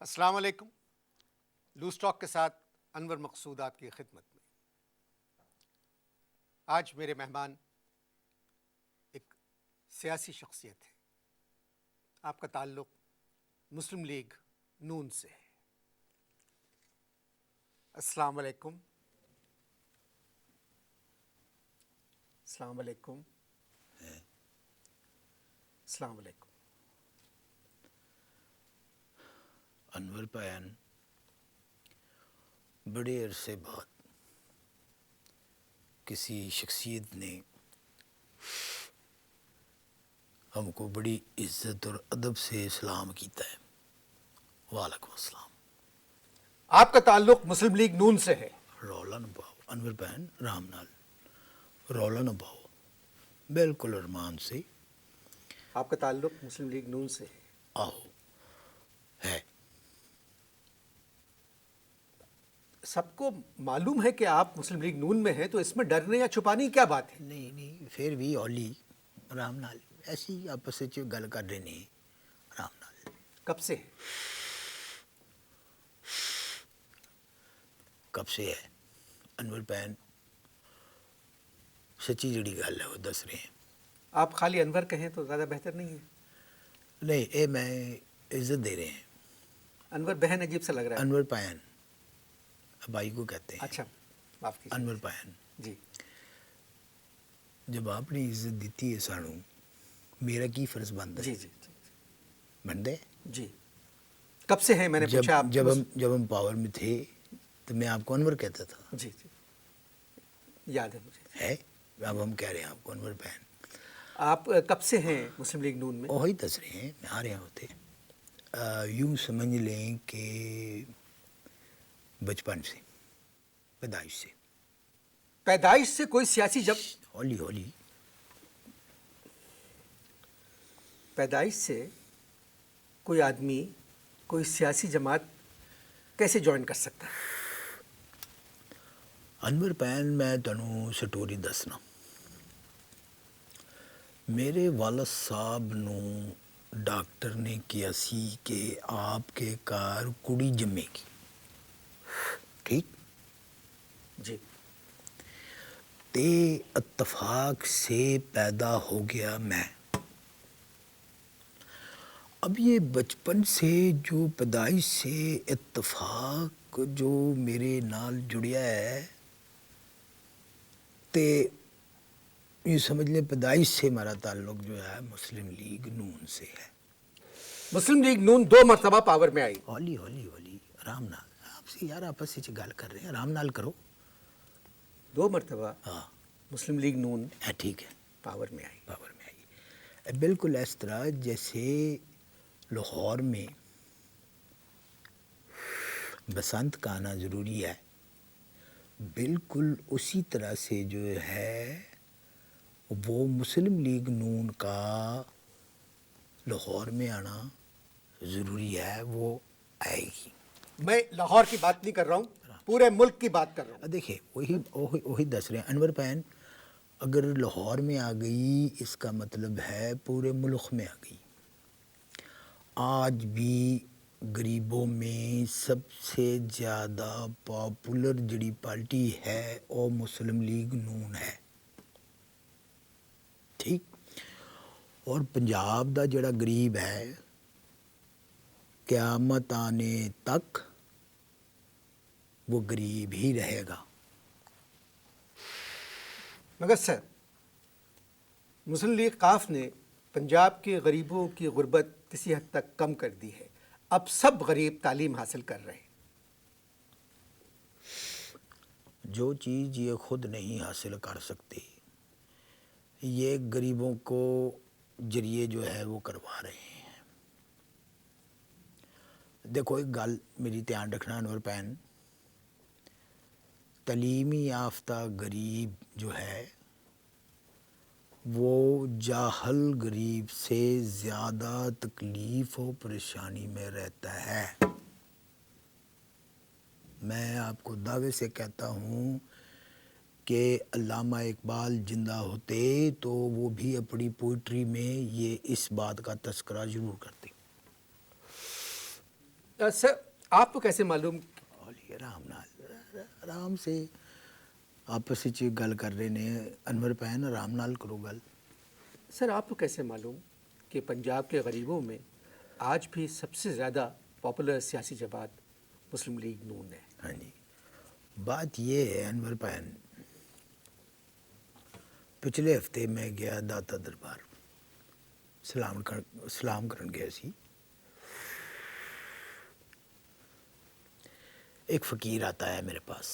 السلام علیکم. Loose talk کے ساتھ انور مقصود آپ کی خدمت میں. آج میرے مہمان ایک سیاسی شخصیت ہے. آپ کا تعلق مسلم لیگ نون سے ہے. السلام علیکم. السلام علیکم. السلام علیکم. انور پائن بڑے عرصے بعد کسی شخصیت نے ہم کو بڑی عزت اور ادب سے سلام کیتا ہے. وعلیکم السلام. آپ کا تعلق مسلم لیگ نون سے ہے. رولا نہ پاؤ انور پائن، رام نال رولا نہ پاؤ، بالکل ارمان سے آپ کا تعلق مسلم لیگ نون سے ہے. آؤ ہے. سب کو معلوم ہے کہ آپ مسلم لیگ نون میں ہیں، تو اس میں ڈرنے یا چھپانے کی کیا بات ہے؟ نہیں پھر بھی اولی رام نال ایسی آپس گل کر رہے ہیں. رام نال کب سے ہے؟ کب سے ہے انور پائن؟ سچی جڑی گل ہے وہ دس رہے ہیں. آپ خالی انور کہیں تو زیادہ بہتر نہیں ہے؟ نہیں اے میں عزت دے رہے ہیں. انور بہن عجیب سا لگ رہا ہے. انور پائن بھائی کو کہتے ہیں. اچھا معاف کیجیے. انور پائن جی. جب آپ نے عزت دیتی ہے سانو، میرا کی فرض بنتا ہے؟ جی جی جی بنتے جی. کب سے ہیں؟ میں نے پوچھا آپ جب ہم پاور میں تھے تو میں آپ کو انور کہتا تھا. جی جی یاد ہے مجھے. ہے اب ہم کہہ رہے ہیں آپ کو انور پائن. آپ کب سے ہیں مسلم لیگ نون میں؟ وہی دس رہے ہیں میں آ رہے ہوتے. یوں سمجھ لیں کہ بچپن سے، پیدائش سے. پیدائش سے کوئی سیاسی ہولی ہولی پیدائش سے کوئی آدمی کوئی سیاسی جماعت کیسے جوائن کر سکتا ہے؟ انور پائن میں تنوں سٹوری دسنا. میرے والد صاحب نو ڈاکٹر نے کیا سی کہ آپ کے کار کڑی جمے گی. ٹھیک جی. تے اتفاق سے پیدا ہو گیا میں. اب یہ بچپن سے جو پیدائش سے اتفاق جو میرے نال جڑیا ہے، تے یہ سمجھ لیں پیدائش سے ہمارا تعلق جو ہے مسلم لیگ نون سے ہے. مسلم لیگ نون 2 مرتبہ پاور میں آئی. ہولی ہولی ہولی آرام نال. آپ سے یار آپس سے گل کر رہے ہیں، آرام نال کرو. 2 مرتبہ ہاں مسلم لیگ نون ٹھیک ہے پاور میں آئی. پاور میں آئی. بالکل اس طرح جیسے لاہور میں بسنت کا آنا ضروری ہے، بالکل اسی طرح سے جو ہے وہ مسلم لیگ نون کا لاہور میں آنا ضروری ہے. وہ آئے گی. میں لاہور کی بات نہیں کر رہا ہوں، پورے ملک کی بات کر رہا ہوں. دیکھیں وہی دس رہے ہیں انور پائن. اگر لاہور میں آ گئی اس کا مطلب ہے پورے ملک میں آ گئی. آج بھی غریبوں میں سب سے زیادہ پاپولر جڑی پارٹی ہے وہ مسلم لیگ نون ہے. ٹھیک. اور پنجاب دا جڑا غریب ہے قیامت آنے تک وہ غریب ہی رہے گا. مگر سر، مسلم لیگ قاف نے پنجاب کے غریبوں کی غربت کسی حد تک کم کر دی ہے. اب سب غریب تعلیم حاصل کر رہے ہیں. جو چیز یہ خود نہیں حاصل کر سکتے یہ غریبوں کو ذریعے جو ہے وہ کروا رہے ہیں. دیکھو ایک گل میری دھیان رکھنا انور پائن. تعلیمی یافتہ غریب جو ہے وہ جاہل غریب سے زیادہ تکلیف و پریشانی میں رہتا ہے. میں آپ کو دعوے سے کہتا ہوں کہ علامہ اقبال زندہ ہوتے تو وہ بھی اپنی پوئٹری میں یہ اس بات کا تذکرہ ضرور کرتے. سر آپ کو کیسے معلوم؟ اولی آرام نال آرام سے آپس وچ گل کر رہے نے، انور پین آرام نال کرو گل. سر آپ کو کیسے معلوم کہ پنجاب کے غریبوں میں آج بھی سب سے زیادہ پاپولر سیاسی جماعت مسلم لیگ نون ہے؟ ہاں جی، بات یہ ہے انور پین، پچھلے ہفتے میں گیا داتا دربار، سلام کرن گیا سی. ایک فقیر آتا ہے میرے پاس،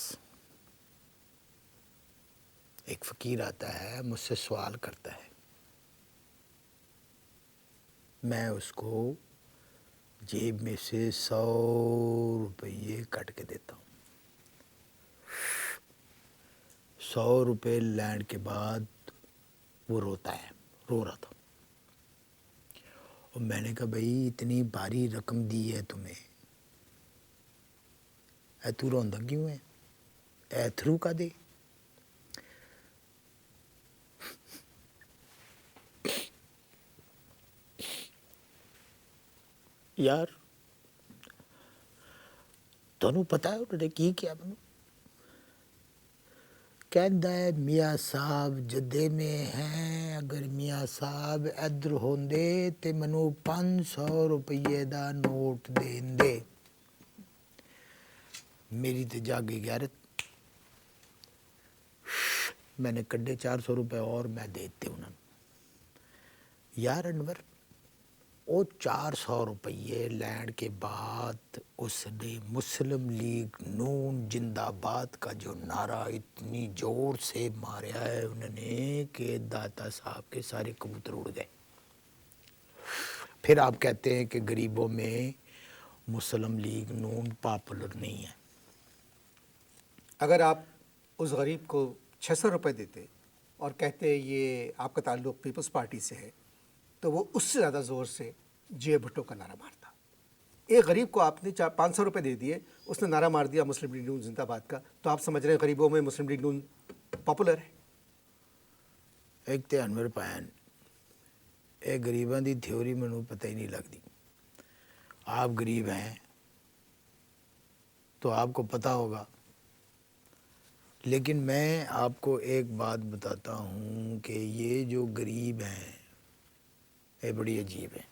ایک فقیر آتا ہے مجھ سے سوال کرتا ہے. میں اس کو جیب میں سے 100 روپے کٹ کے دیتا ہوں. 100 روپے لین کے بعد وہ روتا ہے، رو رہا تھا. اور میں نے کہا بھائی اتنی بھاری رقم دی ہے تمہیں، اے تو روندا کیوں ہے؟ اے تھرو کا دے. یار تمہیں پتا ہے انہوں نے کی کیا؟ منو کہندا ہے میاں صاحب جدے میں ہیں، اگر میاں صاحب ادھر ہوندے تے منو 500 روپیے دا نوٹ دین دے. میری تے جاگی غیرت، میں نے کڈے 400 روپے اور میں دیتے انہوں نے. یار انور، وہ 400 روپیے لین کے بعد اس نے مسلم لیگ نون زندہ آباد کا جو نعرہ اتنی زور سے ماریا ہے انہوں نے کہ داتا صاحب کے سارے کبوتر اڑ گئے. پھر آپ کہتے ہیں کہ غریبوں میں مسلم لیگ نون پاپولر نہیں ہے. اگر آپ اس غریب کو 600 روپے دیتے اور کہتے یہ آپ کا تعلق پیپلز پارٹی سے ہے، تو وہ اس سے زیادہ زور سے جے بھٹو کا نعرہ مارتا. ایک غریب کو آپ نے 500 روپے دے دیے، اس نے نعرہ مار دیا مسلم لیگ نون زندہ باد کا، تو آپ سمجھ رہے ہیں غریبوں میں مسلم لیگ نون پاپولر ہے؟ ایک تے انور پین، اے غریباں دی تھیوری مینوں پتہ ہی نہیں لگتی. آپ غریب ہیں تو آپ کو پتہ ہوگا، لیکن میں آپ کو ایک بات بتاتا ہوں کہ یہ جو غریب ہیں یہ بڑی عجیب ہیں.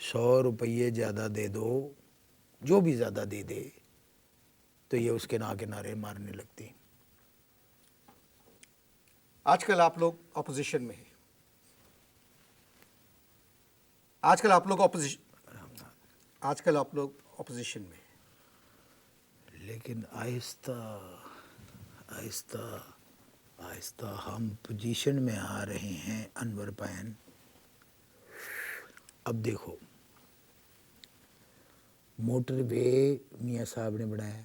100 روپیے زیادہ دے دو، جو بھی زیادہ دے دے تو یہ اس کے نا کے نعرے مارنے لگتی. آج کل آپ لوگ اپوزیشن میں ہیں، آج کل آپ لوگ اپوزیشن میں ہیں. لیکن آہستہ آہستہ آہستہ ہم پوزیشن میں آ رہے ہیں انور پین. اب دیکھو، موٹر وے میاں صاحب نے بنایا،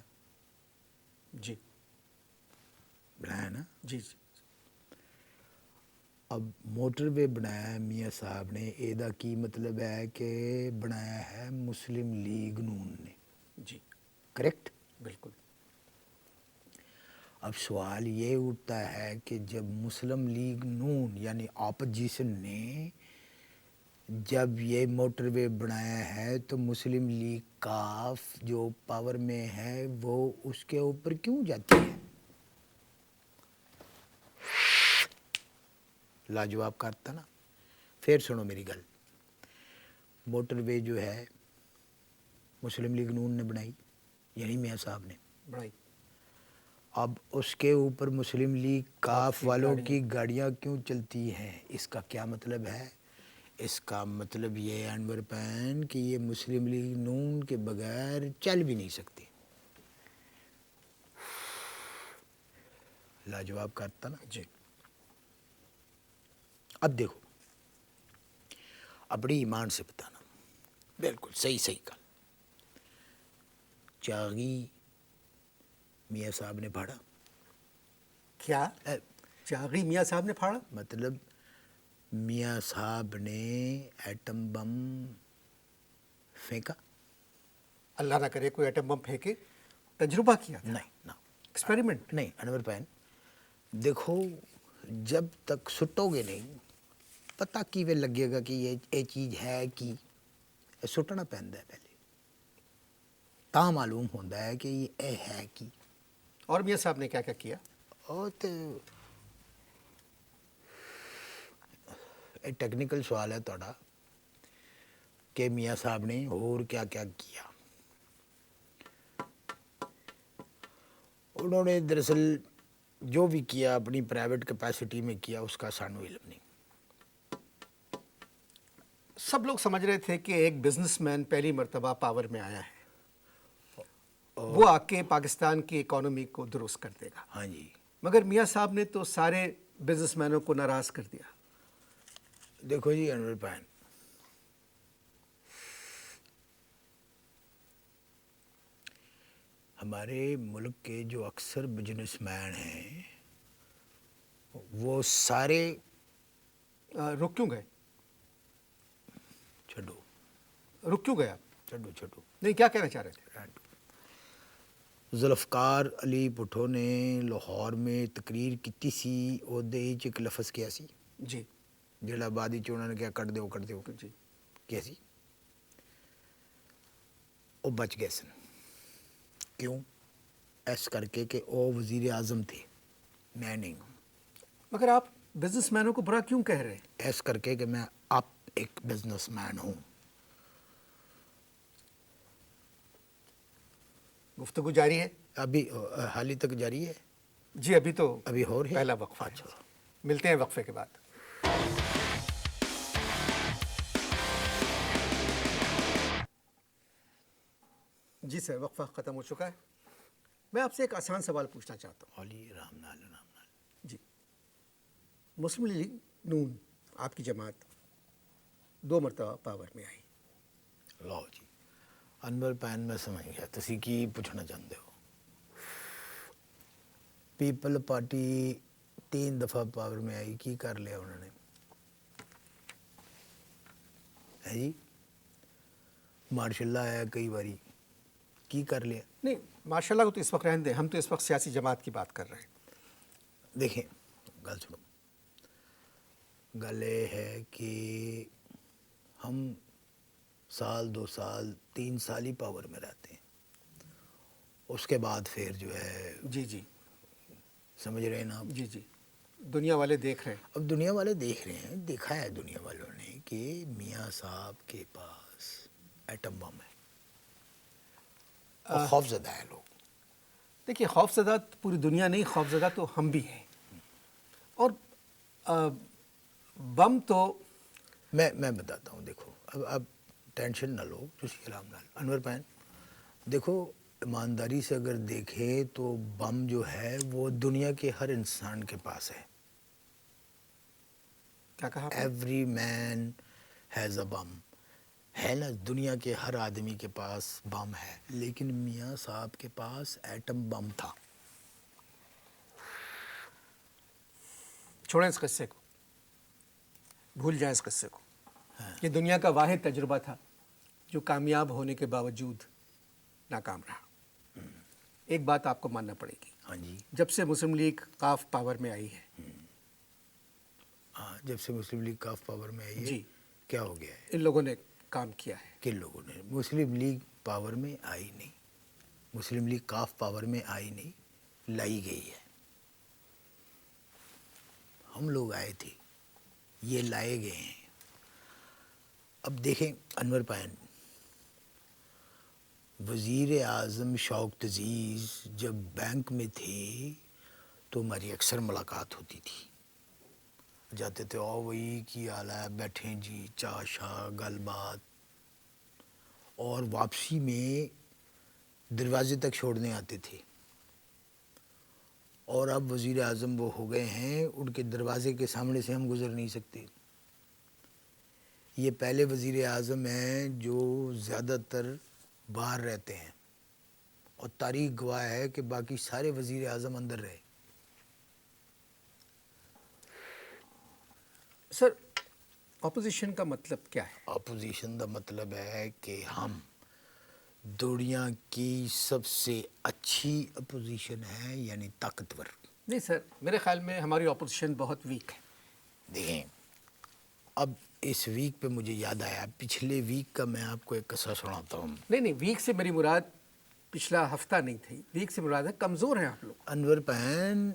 جی بنایا نا. جی جی. اب موٹر وے بنایا ہے میاں صاحب نے، یہ دا کی مطلب ہے کہ بنایا ہے مسلم لیگ نون نے، جی کریکٹ؟ بالکل. اب سوال یہ اٹھتا ہے کہ جب مسلم لیگ نون یعنی اپوزیشن نے جب یہ موٹر وے بنایا ہے تو مسلم لیگ کاف جو پاور میں ہے وہ اس کے اوپر کیوں جاتی ہے؟ لاجواب کرتا نا. پھر سنو میری گل، موٹر وے جو ہے مسلم لیگ نون نے بنائی، یعنی میاں صاحب نے بڑھائی. اب اس کے اوپر مسلم لیگ کاف والوں کی گاڑیاں کیوں چلتی ہیں؟ اس کا کیا مطلب ہے؟ اس کا مطلب یہ ہے انور پین کہ یہ مسلم لیگ نون کے بغیر چل بھی نہیں سکتی. لاجواب کرتا نا. جی اب دیکھو، اپنی ایمان سے بتانا، بالکل صحیح کہا. چاغی میاں صاحب نے پھاڑا، کیا چاغی میاں صاحب نے پھاڑا؟ مطلب میاں صاحب نے ایٹم بم پھینکا؟ اللہ نہ کرے کوئی ایٹم بم پھینکے. تجربہ کیا تھا، نہیں نہ ایکسپیریمنٹ. نہیں انور پین، دیکھو جب تک سٹو گے نہیں پتہ کیویں لگے گا کہ یہ چیز ہے کی. ਸੁੱਟਣਾ ਪੈਂਦਾ ਪਹਿਲੇ, ਤਾਂ ਮਾਲੂਮ ਹੁੰਦਾ ਹੈ ਕਿ ਇਹ ਹੈ ਕੀ। اور میاں صاحب نے کیا کیا کیا؟ ਉਹ ਤੇ ਇਹ ਟੈਕਨੀਕਲ ਸਵਾਲ ਹੈ ਤੁਹਾਡਾ کہ میاں صاحب نے اور کیا کیا کیا۔ انہوں نے دراصل جو بھی کیا اپنی پرائیویٹ کیپیسٹی میں کیا، اس کا سانو علم نہیں۔ سب لوگ سمجھ رہے تھے کہ ایک بزنس مین پہلی مرتبہ پاور میں آیا ہے، وہ آ کے پاکستان کی اکانومی کو درست کر دے گا، ہاں جی، مگر میاں صاحب نے تو سارے بزنس مینوں کو ناراض کر دیا۔ دیکھو جی انور پین، ہمارے ملک کے جو اکثر بزنس مین ہیں وہ سارے رک کیوں گئے؟ چھڈو رک کیوں گئے آپ؟ چھڈو نہیں، کیا کہنا چاہ رہے تھے؟ ذوالفقار علی بھٹو نے لاہور میں تقریر کی سی، ਉਹਦੇ ਚ ਇੱਕ ਲਫ਼ਜ਼ ਕਿਹਾ ਸੀ جی ਜਿਹੜਾ ਬਾਅਦ ਵਿੱਚ ਉਹਨਾਂ ਨੇ ਕਿਹਾ ਕੱਢ ਦਿਓ جی ਕਿਹਾ ਸੀ ਉਹ ਬਚ ਗਏ ਸਨ۔ کیوں؟ اس ਕਰਕੇ کہ وہ وزیر اعظم تھے، میں نہیں ہوں۔ مگر آپ بزنس مینوں کو برا کیوں کہہ رہے ہیں؟ اس کر کے کہ میں اب ایک بزنس مین ہوں۔ گفتگو جاری ہے؟ ابھی حالی تک جاری ہے؟ جی ابھی تو ابھی ہو رہی ہے؟ پہلا وقفہ ہے۔ اچھا، ملتے ہیں وقفے کے بعد۔ جی سر، وقفہ ختم ہو چکا ہے۔ میں آپ سے ایک آسان سوال پوچھنا چاہتا ہوں۔ علی رام نال۔ جی، مسلم لیگ نون آپ کی جماعت 2 مرتبہ پاور میں آئی۔ لو جی انور پین، میں سمجھ گیا تسی کی پوچھنا چاہتے ہو۔ پیپل پارٹی 3 دفعہ پاور میں آئی، کی کر لیا انہوں نے؟ ہے جی، ماشاء اللہ آیا کئی باری، کی کر لیا؟ نہیں، ماشاء اللہ کو تو اس وقت رہنے دیں، ہم تو اس وقت سیاسی جماعت کی بات کر رہے ہیں۔ دیکھیں گل سنو، گل یہ ہے کہ ہم سال 2 سال 3 سال ہی پاور میں رہتے ہیں، اس کے بعد پھر جو ہے جی جی سمجھ رہے ہیں نا؟ جی جی، دنیا والے دیکھ رہے ہیں۔ اب دنیا والے دیکھ رہے ہیں، دیکھا ہے دنیا والوں نے کہ میاں صاحب کے پاس ایٹم بم ہے، اور خوف زدہ ہے لوگ۔ دیکھیے، خوف زدہ پوری دنیا نہیں، خوف زدہ تو ہم بھی ہیں۔ اور بم تو میں بتاتا ہوں، دیکھو اب ٹینشن نہ لو، جسی کلام نہ لو۔ انور پین دیکھو، ایمانداری سے اگر دیکھیں تو بم جو ہے وہ دنیا کے ہر انسان کے پاس ہے۔ کیا کہا آپ نے؟ ایوری مین ہیز اے بم، ہے نا؟ دنیا کے ہر آدمی کے پاس بم ہے، لیکن میاں صاحب کے پاس ایٹم بم تھا۔ چھوڑیں اس قصے کو، بھول جائیں اس قصے کو۔ یہ دنیا کا واحد تجربہ تھا جو کامیاب ہونے کے باوجود ناکام رہا۔ ایک بات آپ کو ماننا پڑے گی، ہاں جی، جب سے مسلم لیگ قاف پاور میں آئی ہے، ہاں، جب سے مسلم لیگ کاف پاور میں آئی ہے، جی، کیا ہو گیا ہے؟ ان لوگوں نے کام کیا ہے۔ کن لوگوں نے؟ مسلم لیگ پاور میں آئی نہیں، مسلم لیگ کاف پاور میں آئی نہیں، لائی گئی ہے۔ ہم لوگ آئے تھے، یہ لائے گئے ہیں۔ اب دیکھیں انور پائن، وزیر اعظم شوکت عزیز جب بینک میں تھے تو ہماری اکثر ملاقات ہوتی تھی، جاتے تھے، او وہی کی حال ہے، بیٹھیں جی، چاہ شاہ گل بات، اور واپسی میں دروازے تک چھوڑنے آتے تھے۔ اور اب وزیر اعظم وہ ہو گئے ہیں، ان کے دروازے کے سامنے سے ہم گزر نہیں سکتے۔ یہ پہلے وزیر اعظم ہیں جو زیادہ تر باہر رہتے ہیں، اور تاریخ گواہ ہے کہ باقی سارے وزیر اعظم اندر رہے۔ سر، اپوزیشن کا مطلب کیا ہے؟ اپوزیشن کا مطلب ہے کہ ہم دنیا کی سب سے اچھی اپوزیشن ہے، یعنی طاقتور۔ نہیں سر، میرے خیال میں ہماری اپوزیشن بہت ویک ہے۔ دیکھیں، اب اس ویک پہ مجھے یاد آیا، پچھلے ویک کا میں آپ کو ایک قصہ سناتا ہوں۔ نہیں ویک سے میری مراد پچھلا ہفتہ نہیں تھی، ویک سے مراد ہے کمزور ہیں آپ لوگ۔ انور پہن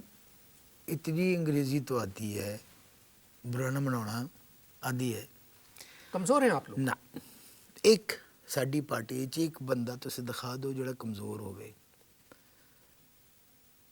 اتنی انگریزی تو آتی ہے، برا نہ مناਉਣਾ آدھی ہے کمزور ہیں آپ لوگ؟ ਨਾ। ਇੱਕ ਸਾਡੀ ਪਾਰਟੀ 'ਚ ਇੱਕ ਬੰਦਾ ਤੁਸੀਂ ਦਿਖਾ ਦਿਓ ਜਿਹੜਾ ਕਮਜ਼ੋਰ ਹੋਵੇ।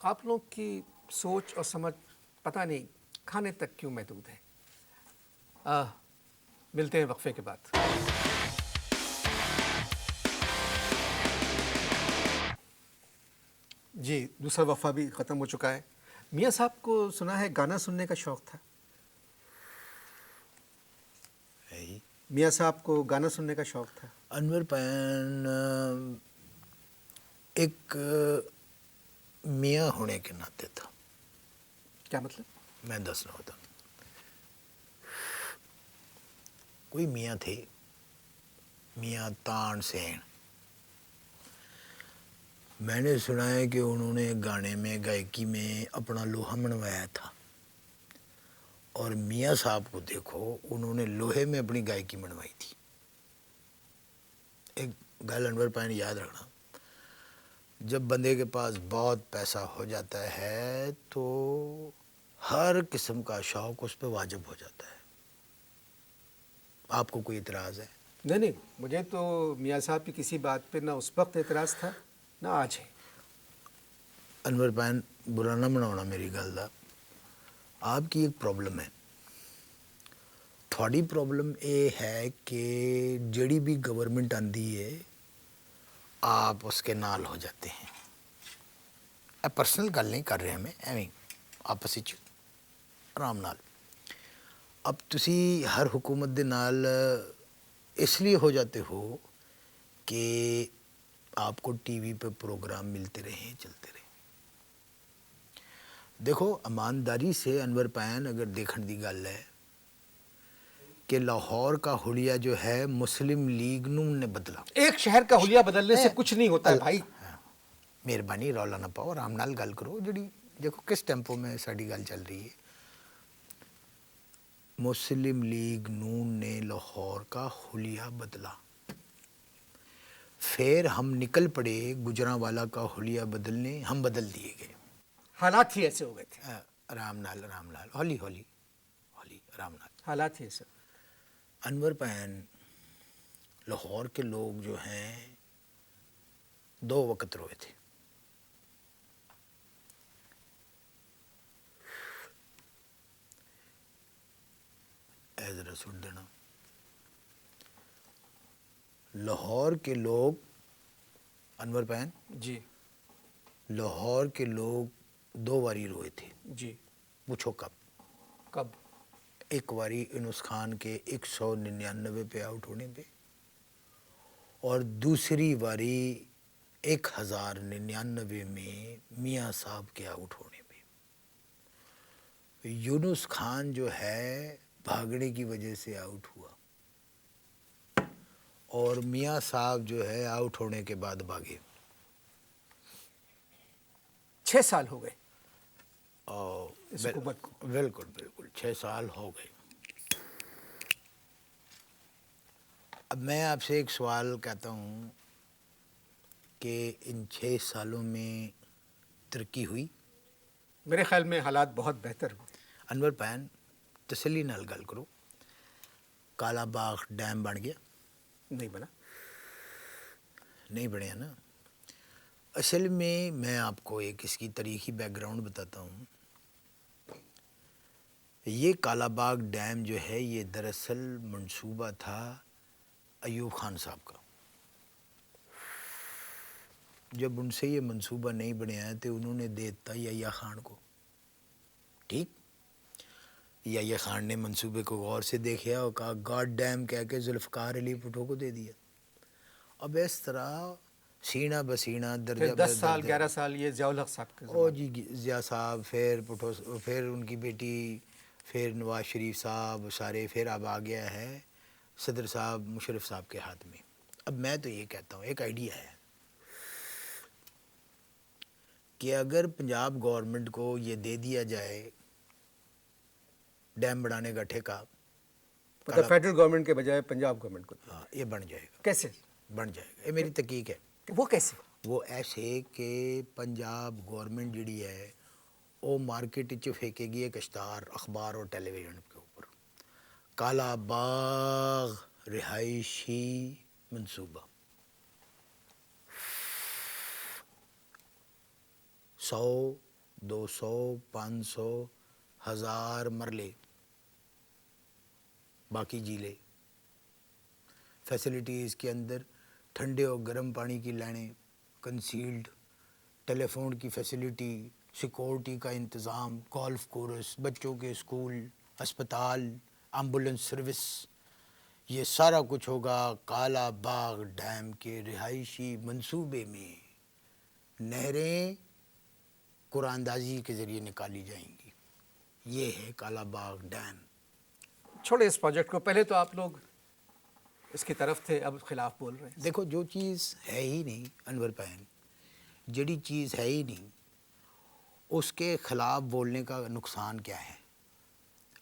آپ لوگ کی سوچ اور سمجھ پتہ نہیں کھانے تک کیوں محدود ہے۔ ملتے ہیں وقفے کے بعد۔ جی دوسرا وقفہ بھی ختم ہو چکا ہے۔ میاں صاحب کو سنا ہے گانا سننے کا شوق تھا؟ میاں صاحب کو گانا سننے کا شوق تھا؟ انور پین ایک میاں ہونے کے ناطے تھا۔ کیا مطلب؟ میں دسنا ہوتا، کوئی میاں تھے، میاں تان سین۔ میں نے سنا ہے کہ انہوں نے گانے میں گائکی میں اپنا لوہا منوایا تھا، اور میاں صاحب کو دیکھو انہوں نے لوہے میں اپنی گائکی منوائی تھی۔ ایک گل انور پین یاد رکھنا، جب بندے کے پاس بہت پیسہ ہو جاتا ہے تو ہر قسم کا شوق اس پہ واجب ہو جاتا ہے۔ آپ کو کوئی اعتراض ہے؟ نہیں مجھے تو میاں صاحب کی کسی بات پہ نہ اس وقت اعتراض تھا نہ آج ہے۔ انور پین برا نہ مناਉਣਾ میری گل دا، آپ کی ایک پرابلم ہے۔ تھوڑی پرابلم یہ ہے کہ جڑی بھی گورنمنٹ آندی ہے آپ اس کے نال ہو جاتے ہیں۔ پرسنل گل نہیں کر رہے ہمیں، ایویں آپس وچ آرام نال۔ اب تسی ہر حکومت دے نال اس لیے ہو جاتے ہو کہ آپ کو ٹی وی پہ پروگرام ملتے رہیں، چلتے رہیں۔ دیکھو ایمانداری سے انور پین اگر دیکھن دی گل ہے کہ لاہور کا حلیہ جو ہے مسلم لیگ نے بدلا۔ ایک شہر کا حلیہ بدلنے سے کچھ نہیں ہوتا ہے بھائی۔ مہربانی رولا نہ پاؤ، آرام نال گل کرو۔ جڑی دیکھو کس ٹیمپو میں ساری گل چل رہی ہے۔ مسلم لیگ نون نے لاہور کا حلیہ بدلا، پھر ہم نکل پڑے گجرانوالا کا حلیہ بدلنے، ہم بدل دیے گئے۔ حالات ہی ایسے ہو گئے تھے۔ آرام نال ہولی ہولی ہولی آرام نال۔ حالات ہی ایسے۔ انور پین لاہور کے لوگ جو ہیں 2 وقت روئے تھے۔ اے ذرا سن دینا، لاہور کے لوگ، انور پین جی لاہور کے لوگ 2 واری روئے تھے۔ جی پوچھو کب؟ کب؟ ایک واری انوس خان کے 199 پہ آؤٹ ہونے پہ، اور دوسری واری 1099 میں میاں صاحب کے آؤٹ ہونے پہ۔ یونس خان جو ہے بھاگنے کی وجہ سے آؤٹ ہوا، اور میاں صاحب جو ہے آؤٹ ہونے کے بعد بھاگے۔ 6 سال ہو گئے اور اس حکومت کو۔ بالکل 6 سال ہو گئے۔ اب میں آپ سے ایک سوال کہتا ہوں کہ ان 6 سالوں میں ترقی ہوئی؟ میرے خیال میں حالات بہت بہتر ہوئے۔ انور پین تسلی نال گل کرو، کالا باغ ڈیم بن گیا؟ نہیں بنا۔ نہیں بنیا نا۔ اصل میں آپ کو ایک اس کی تاریخی بیک گراؤنڈ بتاتا ہوں۔ یہ کالا باغ ڈیم جو ہے یہ دراصل منصوبہ تھا ایوب خان صاحب کا۔ جب ان سے یہ منصوبہ نہیں بنیا تو انہوں نے دے دیتا یحییٰ خان کو۔ ٹھیک، یحییٰ خان نے منصوبے کو غور سے دیکھا اور کہا گاڈ ڈیم کہہ کے ذوالفقار علی بھٹو کو دے دیا۔ اب اس طرح سینہ بسینہ پھر درجہ 10 سال 11 سال یہ ضیاء الحق صاحب کے او جی ضیاء صاحب، پھر ان کی بیٹی، پھر نواز شریف صاحب سارے، پھر اب آ گیا ہے صدر صاحب مشرف صاحب کے ہاتھ میں۔ اب میں تو یہ کہتا ہوں، ایک آئیڈیا ہے کہ اگر پنجاب گورنمنٹ کو یہ دے دیا جائے ڈیم بڑھانے کا ٹھیکہ، مطلب فیڈرل گورنمنٹ کے بجائے پنجاب گورنمنٹ کو دیا۔ ہاں یہ بن جائے گا، کیسے؟ بن جائے گا، یہ میری تحقیق ہے۔ وہ کیسے؟ وہ ایسے کہ پنجاب گورنمنٹ جڑی ہے وہ مارکیٹ چ پھینکے گی ایک اشتہار اخبار اور ٹیلی ویژن کے اوپر، کالا باغ رہائشی منصوبہ، 100 200 500 1000 مرلے، باقی جیلے، فیسلٹیز کے اندر ٹھنڈے اور گرم پانی کی لائنیں، کنسیلڈ، ٹیلی فون کی فیسلٹی، سیکورٹی کا انتظام، گولف کورس، بچوں کے اسکول، ہسپتال، ایمبولینس سروس، یہ سارا کچھ ہوگا کالا باغ ڈیم کے رہائشی منصوبے میں۔ نہریں قرآن اندازی کے ذریعے نکالی جائیں گی۔ یہ ہے کالا باغ ڈیم۔ چھوڑے اس پروجیکٹ کو، پہلے تو آپ لوگ اس کی طرف تھے، اب خلاف بول رہے ہیں۔ دیکھو جو چیز ہے ہی نہیں انور پہن، جڑی چیز ہے ہی نہیں اس کے خلاف بولنے کا نقصان کیا ہے،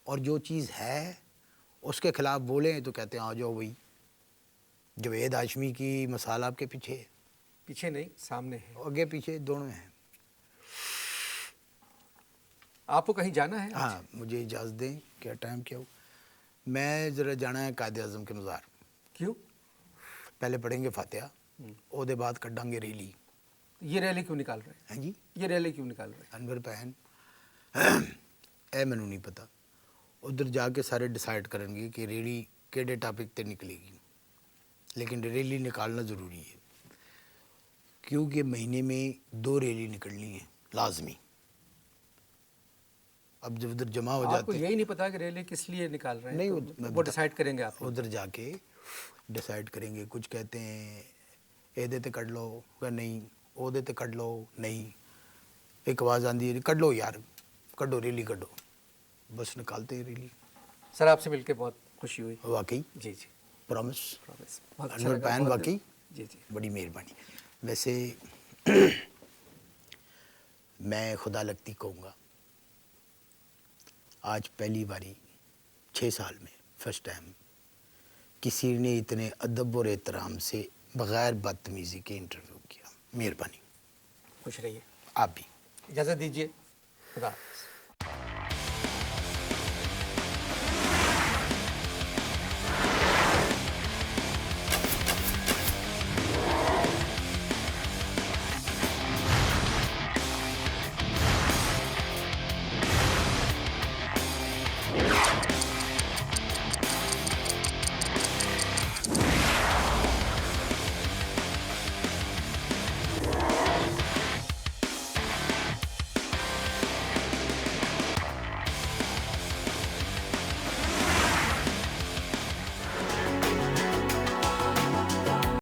اور جو چیز ہے اس کے خلاف بولیں تو کہتے ہیں آ جاؤ وہی۔ جوید ہاشمی کی مثال آپ کے پیچھے ہے، پیچھے نہیں سامنے ہے۔ آگے پیچھے دونوں ہیں۔ آپ کو کہیں جانا ہے؟ ہاں مجھے اجازت دیں، کیا ٹائم کیا ہو، میں ذرا جانا ہے قائد اعظم کے مزار۔ کیوں؟ پہلے پڑھیں گے فاتحہ، او دے بعد کڈاں گے ریلی۔ یہ ریلی کیوں نکال رہے ہیں؟ ہاں جی یہ ریلی کیوں نکال رہے ہیں؟ انور پہن اے مینوں نہیں پتا، ادھر جا کے سارے ڈیسائیڈ کریں گے کہ ریلی کیڑے ٹاپک تے نکلے گی، لیکن ریلی نکالنا ضروری ہے کیونکہ مہینے میں 2 ریلی نکلنی ہے لازمی۔ اب جب ادھر جمع ہو آپ کو جاتے یہی نہیں پتا کہ ریلی کس لیے نکال رہے ہیں؟ نہیں، تو وہ ڈیسائیڈ کریں گے آپ لوگ۔ ادھر جا کے ڈیسائیڈ کریں گے۔ کچھ کہتے ہیں اے دے تے کڈ لو، کہ نہیں او دے تے کڈ لو، نہیں ایک آواز آندی ہے کڈ لو یار، کڈو ریلی کڈو، بس نکالتے ہیں ریلی۔ سر آپ سے مل کے بہت خوشی ہوئی۔ واقعی جی جی، پرومس پرومس، بہت اچھا انور لگا، پہن، بہت واقعی جی جی۔ بڑی مہربانی۔ ویسے میں خدا لگتی کہوں گا، آج پہلی باری 6 سال میں فرسٹ ٹائم کسی نے اتنے ادب اور احترام سے بغیر بدتمیزی کے انٹرویو کیا۔ مہربانی، خوش رہیے، آپ بھی۔ اجازت دیجیے، خدا حافظ۔